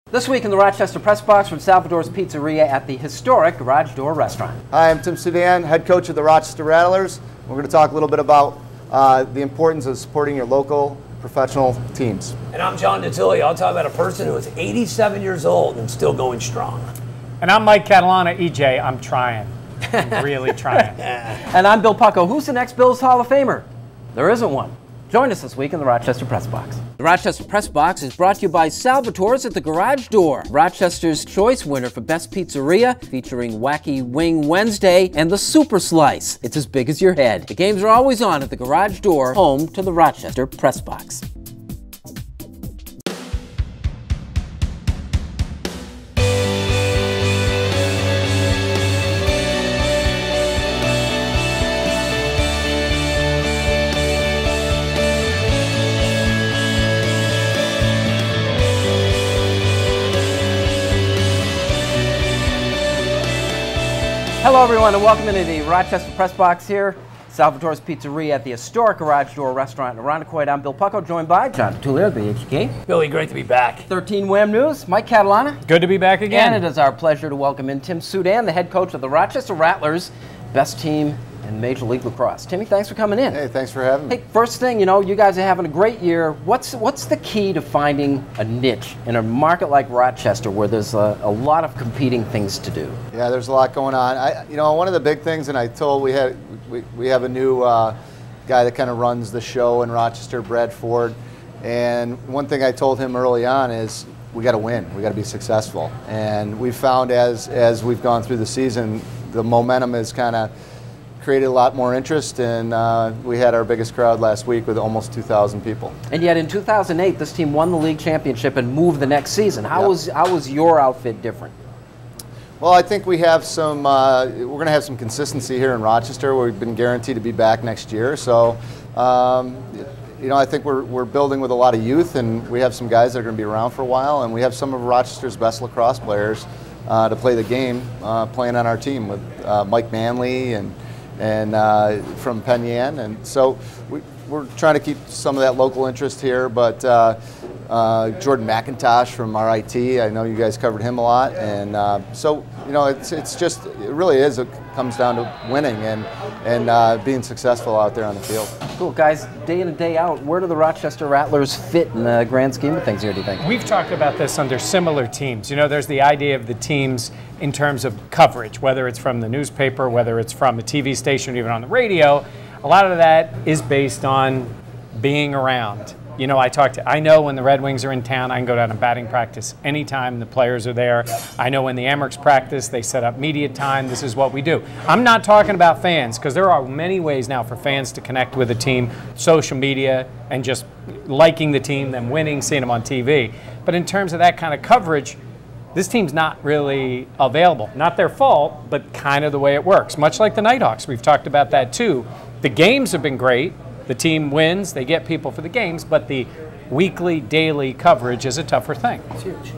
This week in the Rochester Press Box from Salvatore's Pizzeria at the historic Garage Door Restaurant. Hi, I'm Tim Soudan, head coach of the Rochester Rattlers. We're going to talk a little bit about the importance of supporting your local professional teams. And I'm John DiTullio. I'll talk about a person who is 87 years old and still going strong. And I'm Mike Catalana. EJ, I'm trying. I'm really trying. And I'm Bill Pucko. Who's the next Bills Hall of Famer? There isn't one. Join us this week in the Rochester Press Box. The Rochester Press Box is brought to you by Salvatore's at the Garage Door, Rochester's choice winner for Best Pizzeria, featuring Wacky Wing Wednesday and the Super Slice. It's as big as your head. The games are always on at the Garage Door, home to the Rochester Press Box. Hello everyone and welcome into the Rochester Press Box here. Salvatore's Pizzeria at the historic Garage Door Restaurant in Irondequoit. I'm Bill Pucko, joined by John DiTullio, WHTK. Billy, great to be back. 13 WHAM News, Mike Catalana. Good to be back again. And it is our pleasure to welcome in Tim Soudan, the head coach of the Rochester Rattlers, best team in Major League Lacrosse. Timmy, thanks for coming in. Hey, thanks for having me. Hey, first thing, you guys are having a great year. What's the key to finding a niche in a market like Rochester where there's a lot of competing things to do? Yeah, there's a lot going on. One of the big things, and I told we have a new guy that kind of runs the show in Rochester, Brad Ford, and one thing I told him early on is we got to win. We got to be successful, and we found as we've gone through the season, the momentum has kind of created a lot more interest, and we had our biggest crowd last week with almost 2,000 people. And yet in 2008, this team won the league championship and moved the next season. How was your outfit different? Well, I think we have some. We're going to have some consistency here in Rochester. We've been guaranteed to be back next year, so I think we're building with a lot of youth, and we have some guys that are going to be around for a while, and we have some of Rochester's best lacrosse players to play the game playing on our team with Mike Manley and from Penn Yan, and so we're trying to keep some of that local interest here, but Jordan McIntosh from RIT, I know you guys covered him a lot, and it really is, it comes down to winning and being successful out there on the field. Cool, guys, day in and day out, where do the Rochester Rattlers fit in the grand scheme of things here, do you think? We've talked about this under similar teams. There's the idea of the teams in terms of coverage, whether it's from the newspaper, whether it's from a TV station, even on the radio. A lot of that is based on being around. I know when the Red Wings are in town, I can go down to batting practice anytime the players are there. I know when the Amerks practice, they set up media time. This is what we do. I'm not talking about fans, because there are many ways now for fans to connect with a team, social media, and just liking the team, them winning, seeing them on TV. But in terms of that kind of coverage, this team's not really available. Not their fault, but kind of the way it works. Much like the Nighthawks, we've talked about that too. The games have been great. The team wins, they get people for the games, but the weekly, daily coverage is a tougher thing. It's huge.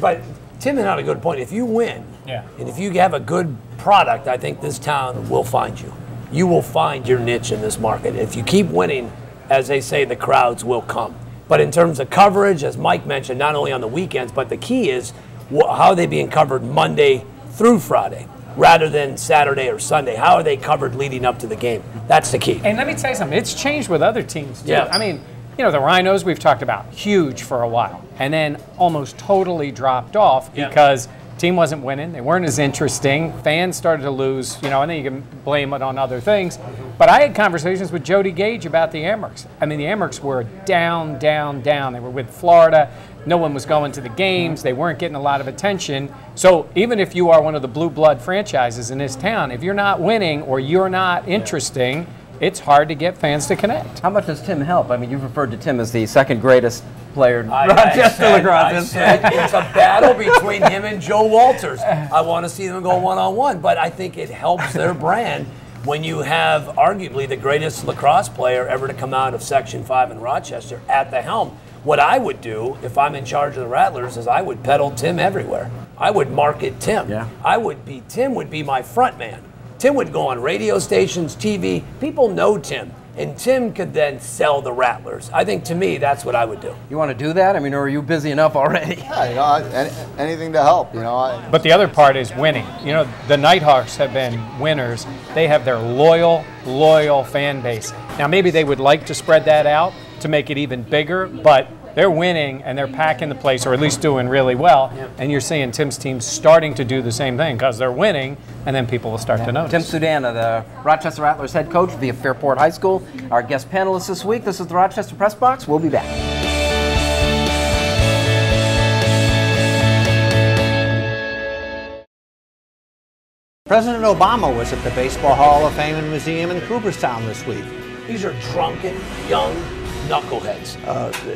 But Tim had a good point. If you win, and if you have a good product, I think this town will find you. You will find your niche in this market. If you keep winning, as they say, the crowds will come. But in terms of coverage, as Mike mentioned, not only on the weekends, but the key is how are they being covered Monday through Friday, rather than Saturday or Sunday? How are they covered leading up to the game? That's the key. And let me tell you something, it's changed with other teams too. Yeah. I mean, the Rhinos we've talked about, huge for a while, and then almost totally dropped off because team wasn't winning, they weren't as interesting, fans started to lose, and then you can blame it on other things. But I had conversations with Jody Gage about the Amerks. I mean, the Amerks were down. They were with Florida. No one was going to the games. They weren't getting a lot of attention. So even if you are one of the blue blood franchises in this town, if you're not winning or you're not interesting, it's hard to get fans to connect. How much does Tim help? I mean, you've referred to Tim as the second greatest player in Rochester lacrosse. It's a battle between him and Joe Walters. I want to see them go one-on-one, but I think it helps their brand when you have arguably the greatest lacrosse player ever to come out of Section 5 in Rochester at the helm. What I would do if I'm in charge of the Rattlers is I would peddle Tim everywhere. I would market Tim. Tim would be my front man. Tim would go on radio stations, TV. People know Tim. and Tim could then sell the Rattlers. I think, to me, that's what I would do. You want to do that? I mean, or are you busy enough already? Yeah, anything to help, But the other part is winning. The Nighthawks have been winners. They have their loyal fan base. Now, maybe they would like to spread that out to make it even bigger, but they're winning and they're packing the place, or at least doing really well. Yeah. And you're seeing Tim's team starting to do the same thing because they're winning, and then people will start to notice. Tim Soudan, the Rochester Rattlers head coach via Fairport High School, our guest panelist this week. This is the Rochester Press Box. We'll be back. President Obama was at the Baseball Hall of Fame and Museum in Cooperstown this week. These are drunken, young knuckleheads.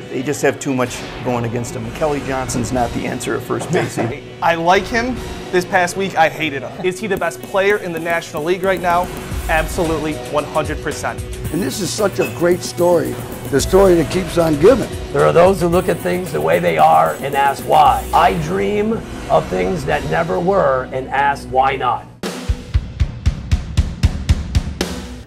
They just have too much going against them. Kelly Johnson's not the answer at first base. I like him. This past week, I hated him. Is he the best player in the National League right now? Absolutely, 100%. And this is such a great story, the story that keeps on giving. There are those who look at things the way they are and ask why. I dream of things that never were and ask why not.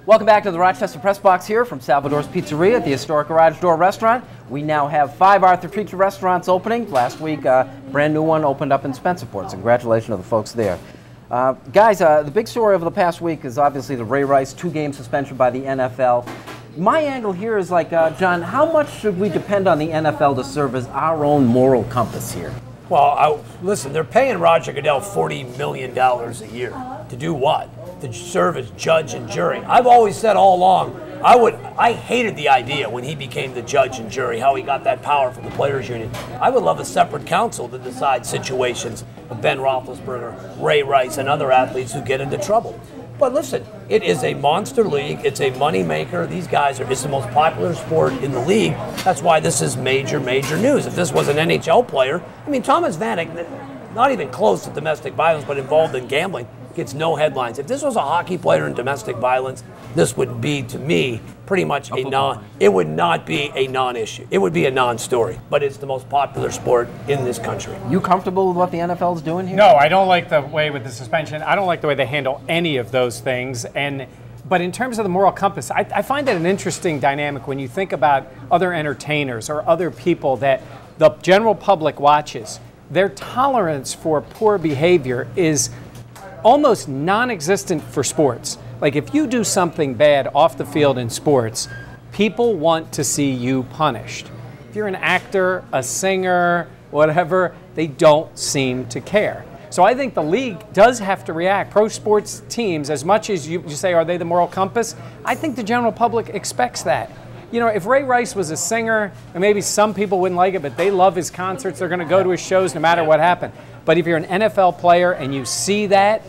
Welcome back to the Rochester Press Box here from Salvatore's Pizzeria at the historic Garage Door Restaurant. We now have 5 Arthur Treacher restaurants opening. Last week, a brand new one opened up in Spencerport. So congratulations to the folks there. Guys, the big story over the past week is obviously the Ray Rice 2-game suspension by the NFL. My angle here is like, John, how much should we depend on the NFL to serve as our own moral compass here? Well, listen, they're paying Roger Goodell $40 million a year. To do what? To serve as judge and jury. I've always said all along, I hated the idea when he became the judge and jury, how he got that power from the Players Union. I would love a separate counsel to decide situations of Ben Roethlisberger, Ray Rice, and other athletes who get into trouble. But listen, it is a monster league. It's a money maker. These guys it's the most popular sport in the league. That's why this is major news. If this was an NHL player, I mean, Thomas Vanek, not even close to domestic violence, but involved in gambling, gets no headlines. If this was a hockey player in domestic violence, this would be, to me, pretty much it would not be a non-issue. It would be a non-story, but it's the most popular sport in this country. You comfortable with what the NFL is doing here? No, I don't like the way with the suspension. I don't like the way they handle any of those things. But in terms of the moral compass, I find that an interesting dynamic when you think about other entertainers or other people that the general public watches. Their tolerance for poor behavior is almost non-existent for sports. Like if you do something bad off the field in sports, people want to see you punished. If you're an actor, a singer, whatever, they don't seem to care. So I think the league does have to react. Pro sports teams, as much as you say, are they the moral compass? I think the general public expects that. You know, if Ray Rice was a singer, and maybe some people wouldn't like it, but they love his concerts, they're going to go to his shows no matter what happened. But if you're an NFL player and you see that,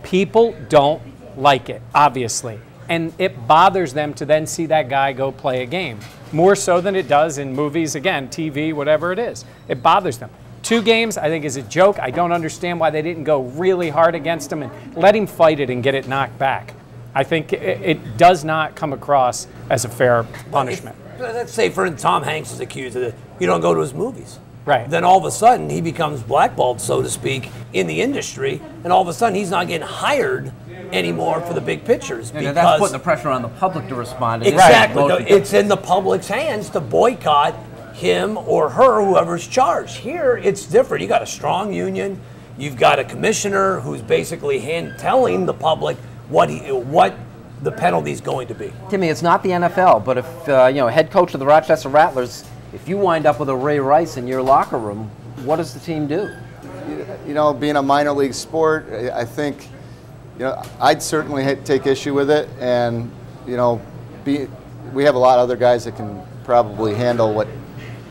people don't like it, obviously. And it bothers them to then see that guy go play a game. More so than it does in movies, again, TV, whatever it is. It bothers them. 2 games, I think, is a joke. I don't understand why they didn't go really hard against him and let him fight it and get it knocked back. I think it does not come across as a fair punishment. Let's say, for instance, Tom Hanks is accused of it. You don't go to his movies. Right. Then all of a sudden he becomes blackballed, so to speak, in the industry, and all of a sudden he's not getting hired anymore for the big pictures. Because that's putting the pressure on the public to respond. Exactly. Right. It's in the public's hands to boycott him or her, whoever's charged. Here, it's different. You got a strong union. You've got a commissioner who's basically telling the public what the penalty is going to be. Timmy, it's not the NFL, but if head coach of the Rochester Rattlers, if you wind up with a Ray Rice in your locker room, what does the team do? You know, being a minor league sport, I think, I'd certainly take issue with it, and we have a lot of other guys that can probably handle what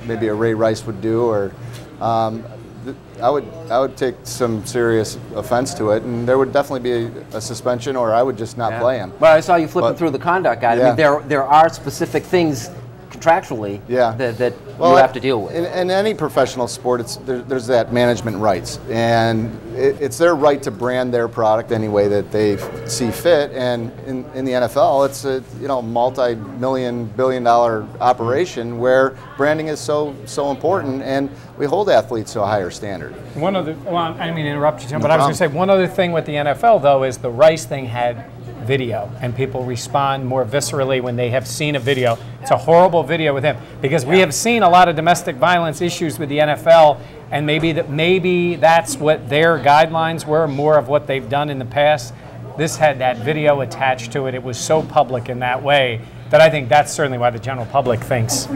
maybe a Ray Rice would do, or I would take some serious offense to it, and there would definitely be a suspension, or I would just not play him. Well, I saw you flipping through the conduct guide. Yeah. I mean, there are specific things contractually that you have to deal with. In any professional sport, there's that management rights, and it's their right to brand their product any way that they see fit. And in the NFL, it's a multi-billion-dollar operation where branding is so important, and we hold athletes to a higher standard. I didn't mean to interrupt you, Tim, but I was going to say one other thing with the NFL though is the Rice thing had video, and people respond more viscerally when they have seen a video. It's a horrible video with him, because we have seen a lot of domestic violence issues with the NFL, and maybe that's what their guidelines were, more of what they've done in the past. This had that video attached to it. It was so public in that way that I think that's certainly why the general public thinks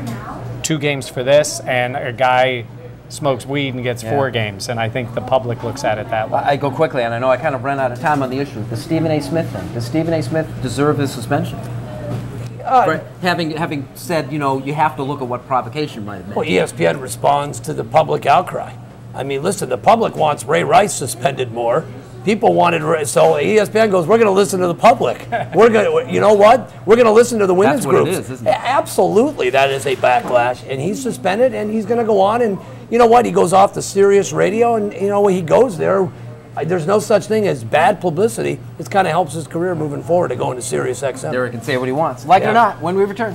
2 games for this, and a guy smokes weed and gets 4 games, and I think the public looks at it that way. I go quickly, and I know I kind of ran out of time on the issue. The Stephen A. Smith thing. Does Stephen A. Smith deserve his suspension? For having said, you have to look at what provocation might have been. Well, ESPN responds to the public outcry. I mean, listen, the public wants Ray Rice suspended more. People wanted, so ESPN goes, we're going to listen to the public. We're going to, you know what? We're going to listen to the women's groups. That's what it is, isn't it? Absolutely, that is a backlash, and he's suspended, and he's going to go on, and you know what? He goes off to Sirius Radio, and when he goes there, there's no such thing as bad publicity. It kind of helps his career moving forward to go into Sirius XM. Derek can say what he wants. Like it or not, when we return.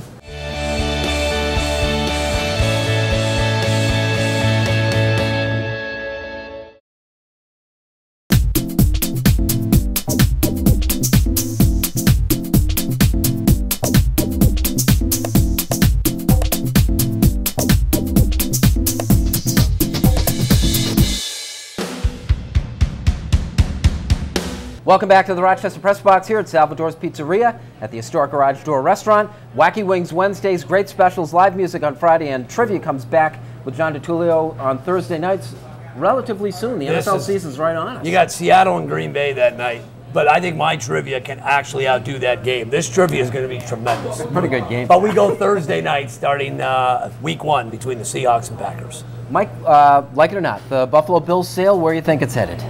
Welcome back to the Rochester Press Box here at Salvatore's Pizzeria at the historic Garage Door Restaurant. Wacky Wings Wednesdays, great specials, live music on Friday, and trivia comes back with John DiTullio on Thursday nights relatively soon. The NFL season's right on us. You got Seattle and Green Bay that night, but I think my trivia can actually outdo that game. This trivia is going to be tremendous. Pretty good game. But we go Thursday night starting week 1 between the Seahawks and Packers. Mike, like it or not, the Buffalo Bills sale, where do you think it's headed?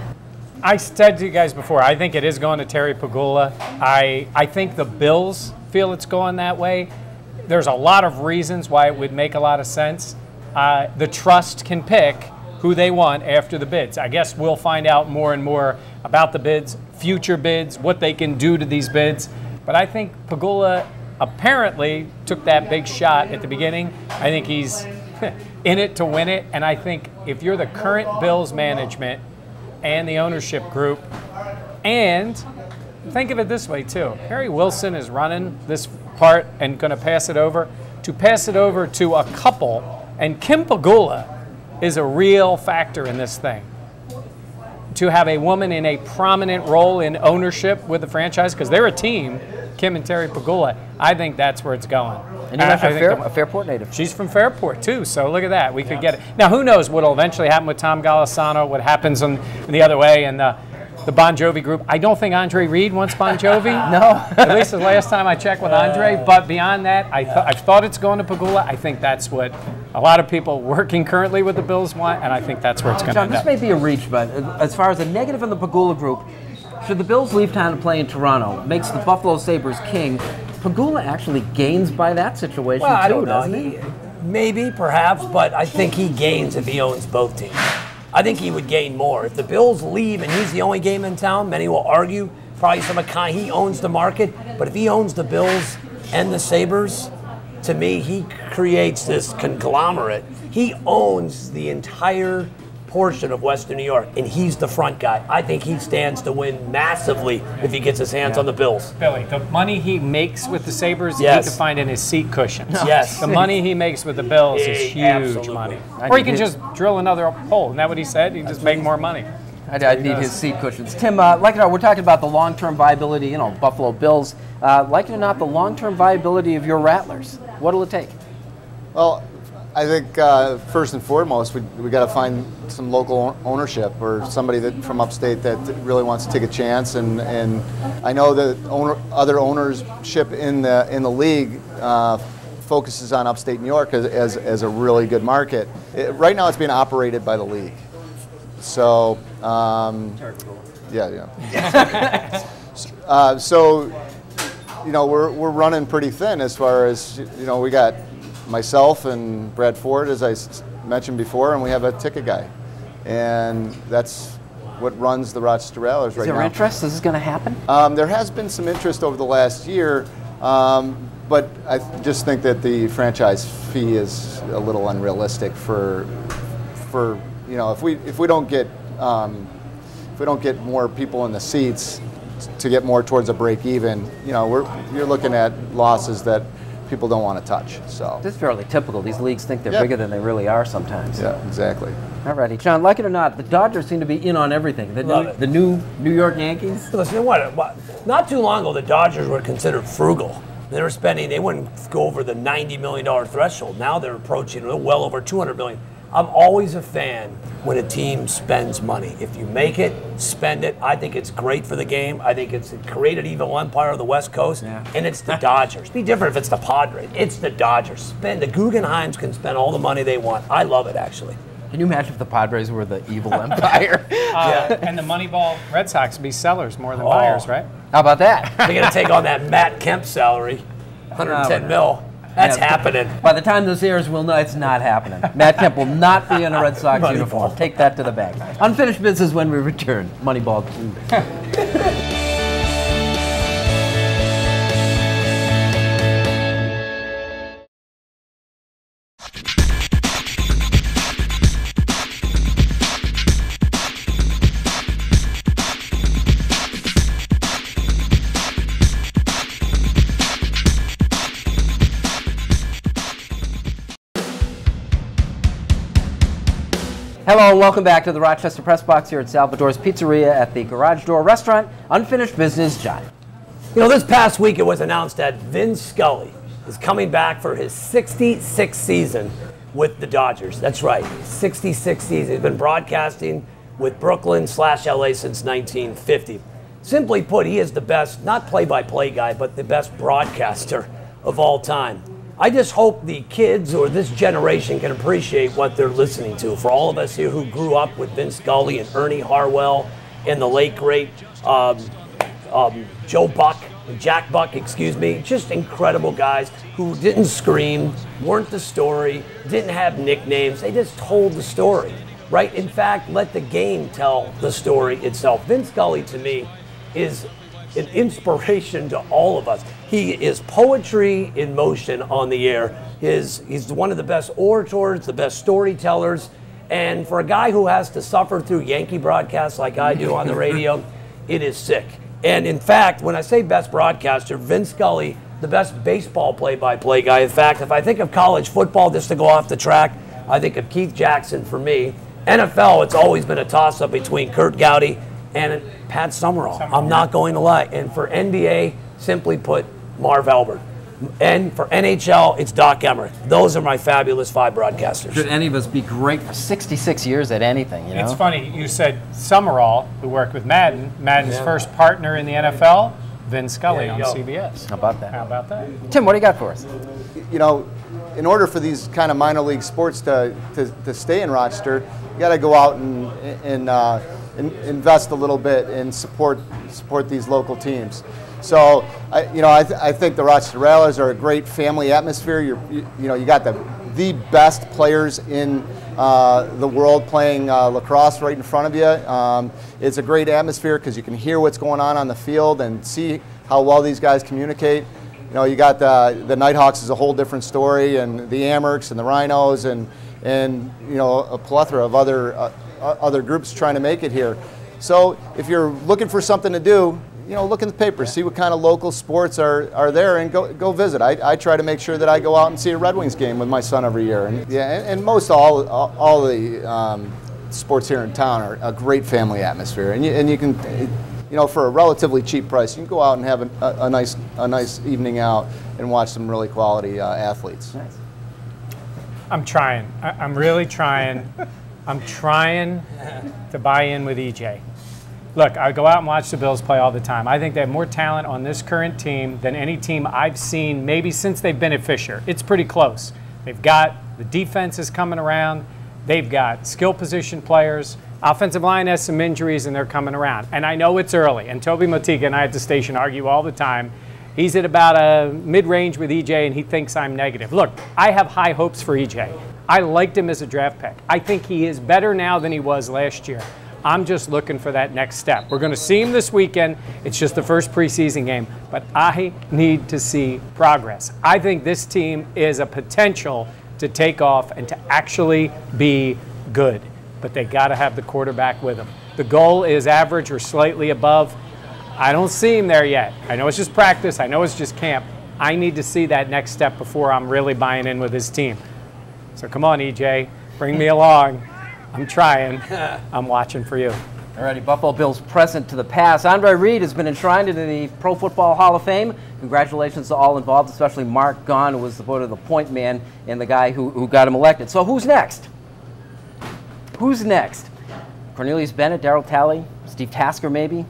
I said to you guys before, I think it is going to Terry Pegula. I think the Bills feel it's going that way. There's a lot of reasons why it would make a lot of sense. The trust can pick who they want after the bids. I guess we'll find out more and more about the bids, future bids, what they can do to these bids. But I think Pegula apparently took that big shot at the beginning. I think he's in it to win it. And I think if you're the current Bills management and the ownership group, and think of it this way too, Harry Wilson is running this part and going to pass it over to a couple, and Kim Pegula is a real factor in this thing. To have a woman in a prominent role in ownership with the franchise, because they're a team, Kim and Terry Pegula, I think that's where it's going. And you're a Fairport native. She's from Fairport, too, so look at that. We could get it. Now, who knows what will eventually happen with Tom Golisano, what happens in the other way, and the Bon Jovi group. I don't think Andre Reed wants Bon Jovi. No. At least the last time I checked with Andre. But beyond that, I've thought it's going to Pegula. I think that's what a lot of people working currently with the Bills want, and I think that's where it's going to end up. John, this may be a reach, but as far as a negative in the Pegula group, should the Bills leave town to play in Toronto, makes the Buffalo Sabres king, Pegula actually gains by that situation too, I don't know. doesn't he? Maybe, perhaps, but I think he gains if he owns both teams. I think he would gain more. If the Bills leave and he's the only game in town, many will argue probably he owns the market. But if he owns the Bills and the Sabres, to me, he creates this conglomerate. He owns the entire portion of Western New York, and he's the front guy. I think he stands to win massively if he gets his hands on the Bills. Billy, the money he makes with the Sabres, he can find in his seat cushions. Yes. The money he makes with the Bills is huge money. Or he can just drill another hole. Isn't that what he said? He can just make more money. I'd need his seat cushions. Tim, like it or not, we're talking about the long-term viability, Buffalo Bills. Like it or not, the long-term viability of your Rattlers. What'll it take? Well, I think first and foremost, we got to find some local ownership or somebody from upstate that really wants to take a chance. And I know that other ownership in the league focuses on upstate New York as a really good market. Right now, it's being operated by the league. So so we're running pretty thin as far as we got myself and Brad Ford, as I mentioned before, and we have a ticket guy. And that's what runs the Rochester Rattlers right now. Is there interest? Is this going to happen? There has been some interest over the last year, but I just think that the franchise fee is a little unrealistic for if we don't get more people in the seats, to get more towards a break even, you know, you're looking at losses that people don't want to touch. So This is fairly typical. These leagues think they're Yep. bigger than they really are sometimes. yeah, exactly. Alrighty, John, like it or not, the Dodgers seem to be in on everything. The new New York Yankees. Listen, not too long ago, the Dodgers were considered frugal. They wouldn't go over the $90 million threshold. Now they're approaching well over $200 million. I'm always a fan when a team spends money. If you make it, spend it. I think it's great for the game. I think it's created evil empire of the West Coast, and it's the Dodgers. Be different if it's the Padres. It's the Dodgers. The Guggenheims can spend all the money they want. I love it, actually. Can you imagine if the Padres were the evil empire? And the Moneyball Red Sox would be sellers more than buyers, right? How about that? They're going to take on that Matt Kemp salary, $110 mil. That's happening. By the time this airs, we'll know it's not happening. Matt Kemp will not be in a Red Sox uniform. Take that to the bank. Unfinished business when we return. Moneyball 2. Hello and welcome back to the Rochester Press Box here at Salvatore's Pizzeria at the Garage Door Restaurant. Unfinished business, John. You know, this past week it was announced that Vin Scully is coming back for his 66th season with the Dodgers. That's right, 66th season. He's been broadcasting with Brooklyn/LA since 1950. Simply put, he is the best, not play-by-play guy, but the best broadcaster of all time. I just hope the kids or this generation can appreciate what they're listening to. For all of us here who grew up with Vin Scully and Ernie Harwell and the late great Joe Buck, Jack Buck, excuse me, just incredible guys who didn't scream, weren't the story, didn't have nicknames. They just told the story, right? In fact, let the game tell the story itself. Vin Scully, to me, is an inspiration to all of us. He is poetry in motion on the air. He's one of the best orators, the best storytellers, and for a guy who has to suffer through Yankee broadcasts like I do on the radio, it is sick. And in fact, when I say best broadcaster, Vin Scully, the best baseball play-by-play guy. In fact, if I think of college football, just to go off the track, I think of Keith Jackson for me. NFL, it's always been a toss-up between Kurt Gowdy and Pat Summerall. I'm not going to lie. And for NBA, simply put, Marv Albert. And for NHL, it's Doc Emmerich. Those are my fabulous 5 broadcasters. Should any of us be great for 66 years at anything, you know? It's funny, you said Summerall, who worked with Madden. Madden's first partner in the NFL, Vin Scully on CBS. How about that? How about that? Tim, what do you got for us? You know, in order for these kind of minor league sports to stay in Rochester, you got to go out and invest a little bit and support these local teams. So, I think the Rochester Rattlers are a great family atmosphere. You got the best players in the world playing lacrosse right in front of you. It's a great atmosphere because you can hear what's going on the field and see how well these guys communicate. You know, you got the Nighthawks is a whole different story, and the Amherst and the Rhinos and you know, a plethora of other groups trying to make it here. So if you're looking for something to do, you know, look in the paper, see what kind of local sports are there, and go visit. I try to make sure that I go out and see a Red Wings game with my son every year. And most all the sports here in town are a great family atmosphere. And you can, you know, for a relatively cheap price, you can go out and have a nice evening out and watch some really quality athletes. Nice. I'm trying. I'm really trying. I'm trying to buy in with EJ. Look, I go out and watch the Bills play all the time. I think they have more talent on this current team than any team I've seen maybe since they've been at Fisher. It's pretty close. They've got the defense is coming around. They've got skill position players. Offensive line has some injuries, and they're coming around. And I know it's early. And Toby Motika and I at the station argue all the time. He's at about a mid-range with EJ, and he thinks I'm negative. Look, I have high hopes for EJ. I liked him as a draft pick. I think he is better now than he was last year. I'm just looking for that next step. We're going to see him this weekend. It's just the first preseason game, but I need to see progress. I think this team is a potential to take off and to actually be good, but they got to have the quarterback with them. The goal is average or slightly above. I don't see him there yet. I know it's just practice. I know it's just camp. I need to see that next step before I'm really buying in with his team. So come on, EJ, bring me along. I'm trying. I'm watching for you. Alrighty, Buffalo Bills present to the past. Andre Reed has been enshrined into the Pro Football Hall of Fame. Congratulations to all involved, especially Mark Gahn, who was the vote of the point man and the guy who got him elected. So who's next? Who's next? Cornelius Bennett, Darryl Talley, Steve Tasker maybe?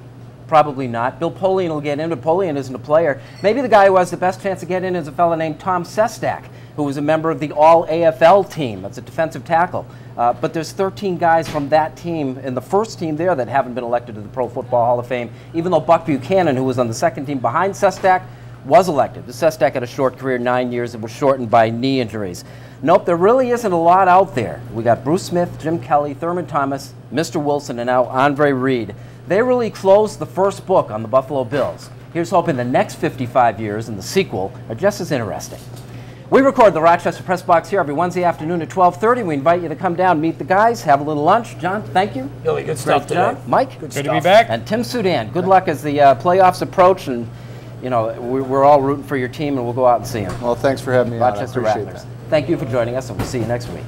Probably not. Bill Polian will get in, but Polian isn't a player. Maybe the guy who has the best chance to get in is a fellow named Tom Sestak, who was a member of the All-AFL team. That's a defensive tackle. But there's 13 guys from that team in the first team there that haven't been elected to the Pro Football Hall of Fame, even though Buck Buchanan, who was on the second team behind Sestak, was elected. The Sestak had a short career, 9 years. It was shortened by knee injuries. Nope, there really isn't a lot out there. We got Bruce Smith, Jim Kelly, Thurman Thomas, Mr. Wilson, and now Andre Reed. They really closed the first book on the Buffalo Bills. Here's hoping the next 55 years and the sequel are just as interesting. We record the Rochester Press Box here every Wednesday afternoon at 12:30. We invite you to come down, meet the guys, have a little lunch. John, thank you. Billy, good stuff today. Mike, good to be back. And Tim Soudan, good luck as the playoffs approach, and you know we're all rooting for your team, and we'll go out and see them. Well, thanks for having me on. Rochester I appreciate Rattlers. that. Thank you for joining us, and we'll see you next week.